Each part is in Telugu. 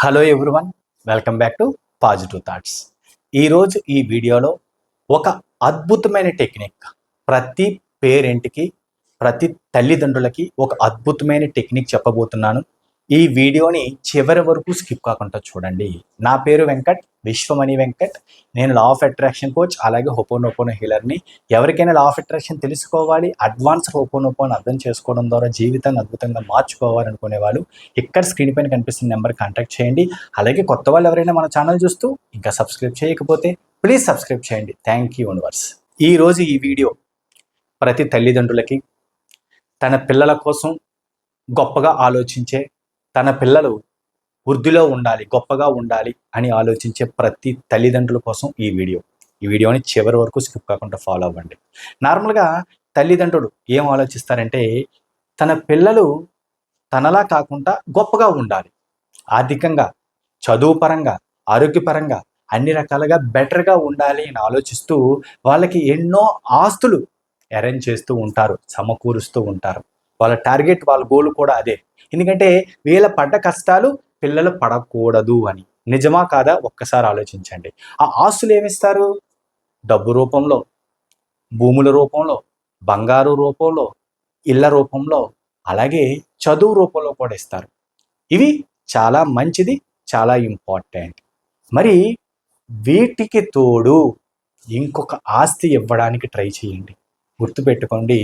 Hello everyone, welcome back to positive thoughts. ఈరోజు ఈ వీడియోలో ఒక అద్భుతమైన టెక్నిక్, ప్రతి పేరెంట్కి, ప్రతి తల్లిదండ్రులకి ఒక అద్భుతమైన టెక్నిక్ చెప్పబోతున్నాను. ఈ వీడియోని చివరి వరకు స్కిప్ కాకుండా చూడండి. నా పేరు వెంకట్, విశ్వమణి వెంకట్. నేను లా ఆఫ్ అట్రాక్షన్ కోచ్, అలాగే హోపోనోపోనో హీలర్ని. ఎవరికైనా లా ఆఫ్ అట్రాక్షన్ తెలుసుకోవాలి, అడ్వాన్స్ హోపోనోపోను అర్థం చేసుకోవడం ద్వారా జీవితాన్ని అద్భుతంగా మార్చుకోవాలనుకునే వాళ్ళు ఇక్కడ స్క్రీన్ పైన కనిపిస్తున్న నెంబర్ కాంటాక్ట్ చేయండి. అలాగే కొత్త వాళ్ళు ఎవరైనా మన ఛానల్ చూస్తూ ఇంకా సబ్స్క్రైబ్ చేయకపోతే ప్లీజ్ సబ్స్క్రైబ్ చేయండి. Thank you universe. ఈరోజు ఈ వీడియో ప్రతి తల్లిదండ్రులకి, తన పిల్లల కోసం గొప్పగా ఆలోచించే, తన పిల్లలు వృద్ధిలో ఉండాలి, గొప్పగా ఉండాలి అని ఆలోచించే ప్రతి తల్లిదండ్రుల కోసం ఈ వీడియోని చివరి వరకు స్కిప్ కాకుండా ఫాలో అవ్వండి. నార్మల్గా తల్లిదండ్రులు ఏం ఆలోచిస్తారంటే, తన పిల్లలు తనలా కాకుండా గొప్పగా ఉండాలి, ఆర్థికంగా, చదువు పరంగా, ఆరోగ్యపరంగా అన్ని రకాలుగా బెటర్గా ఉండాలి అని ఆలోచిస్తూ వాళ్ళకి ఎన్నో ఆస్తులు అరేంజ్ చేస్తూ ఉంటారు, సమకూరుస్తూ ఉంటారు. వాళ్ళ టార్గెట్, వాళ్ళ గోల్ కూడా అదే. ఎందుకంటే వీళ్ళ పడ్డ కష్టాలు పిల్లలు పడకూడదు అని. నిజమా కాదా ఒక్కసారి ఆలోచించండి. ఆ ఆస్తులు ఏమిస్తారు? డబ్బు రూపంలో, భూముల రూపంలో, బంగారు రూపంలో, ఇళ్ళ రూపంలో, అలాగే చదువు రూపంలో కూడా ఇస్తారు. ఇవి చాలా మంచిది, చాలా ఇంపార్టెంట్. మరి వీటికి తోడు ఇంకొక ఆస్తి ఇవ్వడానికి ట్రై చేయండి. గుర్తుపెట్టుకోండి,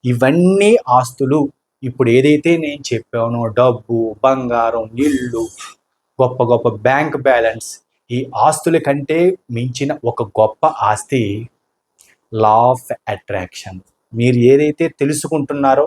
ఇవన్నీ ఆస్తులు ఇప్పుడు ఏదైతే నేను చెప్పానో, డబ్బు, బంగారం, ఇల్లు, గొప్ప గొప్ప బ్యాంక్ బ్యాలెన్స్, ఈ ఆస్తుల కంటే మించిన ఒక గొప్ప ఆస్తి లా ఆఫ్ అట్రాక్షన్. మీరు ఏదైతే తెలుసుకుంటున్నారో,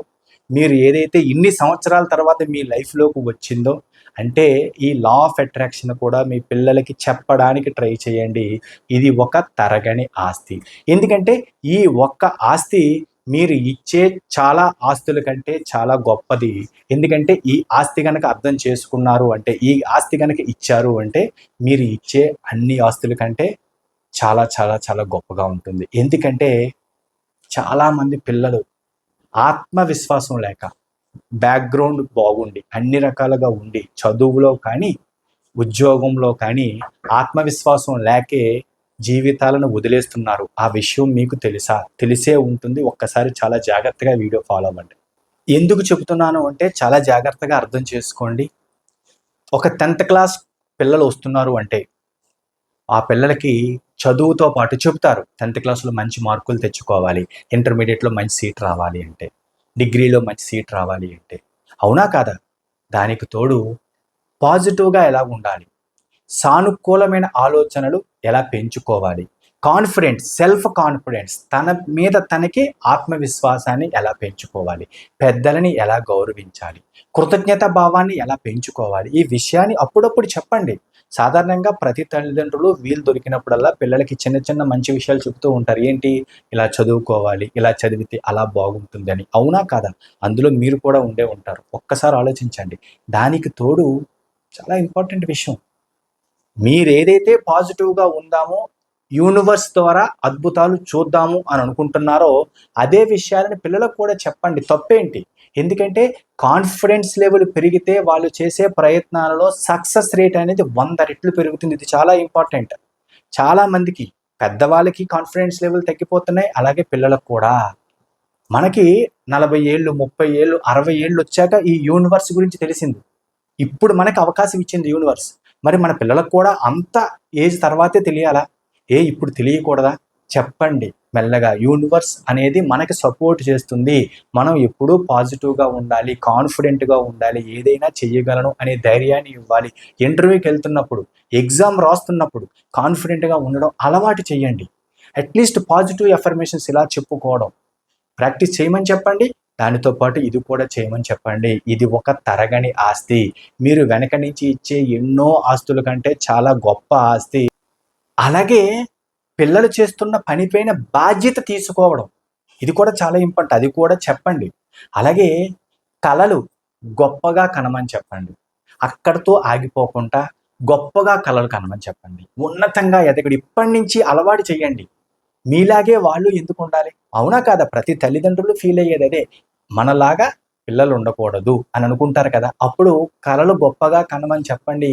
మీరు ఏదైతే ఇన్ని సంవత్సరాల తర్వాత మీ లైఫ్లోకి వచ్చిందో, అంటే ఈ లా ఆఫ్ అట్రాక్షన్ కూడా మీ పిల్లలకి చెప్పడానికి ట్రై చేయండి. ఇది ఒక తరగని ఆస్తి. ఎందుకంటే ఈ ఒక్క ఆస్తి మీరు ఇచ్చే చాలా ఆస్తుల కంటే చాలా గొప్పది. ఎందుకంటే ఈ ఆస్తి కనుక అర్థం చేసుకున్నారు అంటే, ఈ ఆస్తి కనుక ఇచ్చారు అంటే, మీరు ఇచ్చే అన్ని ఆస్తుల కంటే చాలా చాలా చాలా గొప్పగా ఉంటుంది. ఎందుకంటే చాలామంది పిల్లలు ఆత్మవిశ్వాసం లేక, బ్యాక్గ్రౌండ్ బాగుండి, అన్ని రకాలుగా ఉండి, చదువులో కానీ ఉద్యోగంలో కానీ ఆత్మవిశ్వాసం లేకే జీవితాలను వదిలేస్తున్నారు. ఆ విషయం మీకు తెలుసా? తెలిసే ఉంటుంది. ఒక్కసారి చాలా జాగ్రత్తగా వీడియో ఫాలో అవ్వండి. ఎందుకు చెబుతున్నాను అంటే చాలా జాగ్రత్తగా అర్థం చేసుకోండి. ఒక 10th క్లాస్ పిల్లలు వస్తున్నారు అంటే, ఆ పిల్లలకి చదువుతో పాటు చెబుతారు 10th క్లాస్లో మంచి మార్కులు తెచ్చుకోవాలి, ఇంటర్మీడియట్లో మంచి సీట్ రావాలి అంటే, డిగ్రీలో మంచి సీట్ రావాలి అంటే. అవునా కాదా? దానికి తోడు పాజిటివ్గా ఎలా ఉండాలి, సానుకూలమైన ఆలోచనలు ఎలా పెంచుకోవాలి, సెల్ఫ్ కాన్ఫిడెన్స్, తన మీద తనకి ఆత్మవిశ్వాసాన్ని ఎలా పెంచుకోవాలి, పెద్దలని ఎలా గౌరవించాలి, కృతజ్ఞత భావాన్ని ఎలా పెంచుకోవాలి, ఈ విషయాన్ని అప్పుడప్పుడు చెప్పండి. సాధారణంగా ప్రతి తల్లిదండ్రులు వీలు దొరికినప్పుడల్లా పిల్లలకి చిన్న చిన్న మంచి విషయాలు చెప్తూ ఉంటారు. ఏంటి? ఇలా చదువుకోవాలి, ఇలా చదివితే అలా బాగుంటుంది అని. అవునా కాదా? అందులో మీరు కూడా ఉండే ఉంటారు. ఒక్కసారి ఆలోచించండి. దానికి తోడు చాలా ఇంపార్టెంట్ విషయం, మీరేదైతే పాజిటివ్గా ఉందామో, యూనివర్స్ ద్వారా అద్భుతాలు చూద్దాము అని అనుకుంటున్నారో, అదే విషయాలను పిల్లలకు కూడా చెప్పండి. తప్పేంటి? ఎందుకంటే కాన్ఫిడెన్స్ లెవెల్ పెరిగితే వాళ్ళు చేసే ప్రయత్నాలలో సక్సెస్ రేట్ అనేది 100 రెట్లు పెరుగుతుంది. ఇది చాలా ఇంపార్టెంట్. చాలామందికి, పెద్దవాళ్ళకి కాన్ఫిడెన్స్ లెవెల్ తగ్గిపోతున్నాయి, అలాగే పిల్లలకు కూడా. మనకి 40 ఏళ్ళు, 30 ఏళ్ళు, 60 ఏళ్ళు వచ్చాక ఈ యూనివర్స్ గురించి తెలిసింది. ఇప్పుడు మనకు అవకాశం ఇచ్చింది యూనివర్స్. మరి మన పిల్లలకు కూడా అంత ఏజ్ తర్వాతే తెలియాలా? ఇప్పుడు తెలియకూడదా? చెప్పండి మెల్లగా. యూనివర్స్ అనేది మనకి సపోర్ట్ చేస్తుంది. మనం ఎప్పుడూ పాజిటివ్గా ఉండాలి, కాన్ఫిడెంట్గా ఉండాలి, ఏదైనా చెయ్యగలను అనే ధైర్యాన్ని ఇవ్వాలి. ఇంటర్వ్యూకి వెళ్తున్నప్పుడు, ఎగ్జామ్ రాస్తున్నప్పుడు కాన్ఫిడెంట్గా ఉండడం అలవాటు చేయండి. అట్లీస్ట్ పాజిటివ్ ఎఫర్మేషన్స్ ఇలా చెప్పుకోవడం ప్రాక్టీస్ చేయమని చెప్పండి. దానితో పాటు ఇది కూడా చేయమని చెప్పండి. ఇది ఒక తరగని ఆస్తి. మీరు వెనక నుంచి ఇచ్చే ఎన్నో ఆస్తుల కంటే చాలా గొప్ప ఆస్తి. అలాగే పిల్లలు చేస్తున్న పనిపైన బాధ్యత తీసుకోవడం, ఇది కూడా చాలా ఇంపార్టెంట్. అది కూడా చెప్పండి. అలాగే కలలు గొప్పగా కనమని చెప్పండి. అక్కడితో ఆగిపోకుండా గొప్పగా కలలు కనమని చెప్పండి. ఉన్నతంగా ఎదగడు ఇప్పటి నుంచి అలవాటు చేయండి. మీలాగే వాళ్ళు ఎందుకు ఉండాలి? అవునా కాదా? ప్రతి తల్లిదండ్రులు ఫీల్ అయ్యేది అదే. మనలాగా పిల్లలు ఉండకూడదు అని అనుకుంటారు కదా! అప్పుడు కలలు గొప్పగా కనమని చెప్పండి.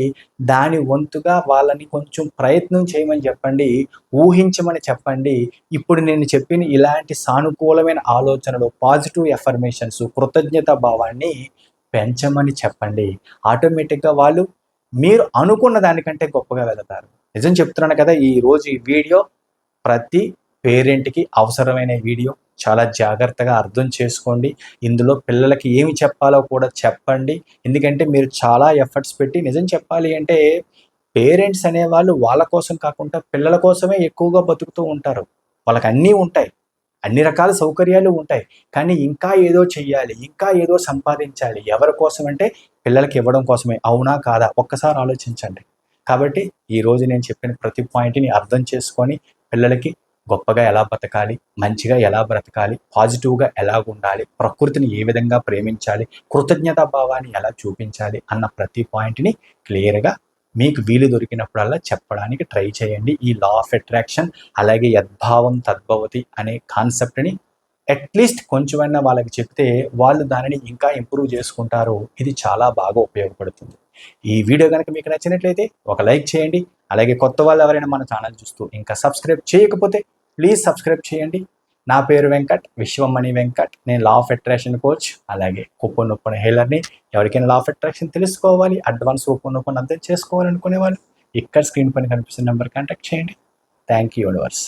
దాని వంతుగా వాళ్ళని కొంచెం ప్రయత్నం చేయమని చెప్పండి. ఊహించమని చెప్పండి. ఇప్పుడు నేను చెప్పిన ఇలాంటి సానుకూలమైన ఆలోచనలు, పాజిటివ్ ఎఫర్మేషన్స్, కృతజ్ఞతా భావాన్ని పెంచమని చెప్పండి. ఆటోమేటిక్‌గా వాళ్ళు మీరు అనుకున్న దానికంటే గొప్పగా వెళతారు. నిజం చెప్తున్నాను కదా! ఈరోజు ఈ వీడియో ప్రతి పేరెంట్‌కి అవసరమైన వీడియో. చాలా జాగ్రత్తగా అర్థం చేసుకోండి. ఇందులో పిల్లలకి ఏమి చెప్పాలో కూడా చెప్పండి. ఎందుకంటే మీరు చాలా ఎఫర్ట్స్ పెట్టి నిజం చెప్పాలి అంటే పేరెంట్స్ అనేవాళ్ళు వాళ్ళ కోసం కాకుండా పిల్లల కోసమే ఎక్కువగా బతుకుతూ ఉంటారు. వాళ్ళకన్నీ ఉంటాయి. అన్ని రకాల సౌకర్యాలు ఉంటాయి. కానీ ఇంకా ఏదో చెయ్యాలి, ఇంకా ఏదో సంపాదించాలి. ఎవరి కోసం అంటే పిల్లలకి ఇవ్వడం కోసమే. అవునా? కాదా? ఒక్కసారి ఆలోచించండి. కాబట్టి ఈరోజు నేను చెప్పిన ప్రతి పాయింట్‌ని అర్థం చేసుకొని పిల్లలకి గొప్పగా ఎలా బతకాలి, మంచిగా ఎలా బ్రతకాలి, పాజిటివ్‌గా ఎలాగుండాలి, ప్రకృతిని ఏ విధంగా ప్రేమించాలి, కృతజ్ఞతా భావాన్ని ఎలా చూపించాలి అన్న ప్రతి పాయింట్‌ని క్లియర్‌గా మీకు వీలు దొరికినప్పుడల్లా చెప్పడానికి ట్రై చేయండి. ఈ లా ఆఫ్ అట్రాక్షన్ అలాగే యద్భావం తద్భవతి అనే కాన్సెప్ట్‌ని అట్‌లీస్ట్ కొంచెమైనా వాళ్ళకి చెప్తే వాళ్ళు దానిని ఇంకా ఇంప్రూవ్ చేసుకుంటారు. ఇది చాలా బాగా ఉపయోగపడుతుంది. ఈ వీడియో గనుక మీకు నచ్చినట్లయితే ఒక లైక్ చేయండి. అలాగే కొత్త వాళ్ళు ఎవరైనా మన ఛానల్ చూస్తూ ఇంకా సబ్స్క్రైబ్ చేయకపోతే ప్లీజ్ సబ్స్క్రైబ్ చేయండి. నా పేరు వెంకట్, విశ్వమణి వెంకట్. నేను లా ఆఫ్ అట్రాక్షన్ కోచ్, అలాగే ఓపెన్ హీలర్‌ని. ఎవరికైనా లా ఆఫ్ అట్రాక్షన్ తెలుసుకోవాలి, అడ్వాన్స్ ఓపెన్ అర్థం చేసుకోవాలనుకునే వాళ్ళు ఇక్కడ స్క్రీన్ పైన కనిపిస్తున్న నెంబర్ కాంటాక్ట్ చేయండి. Thank you universe.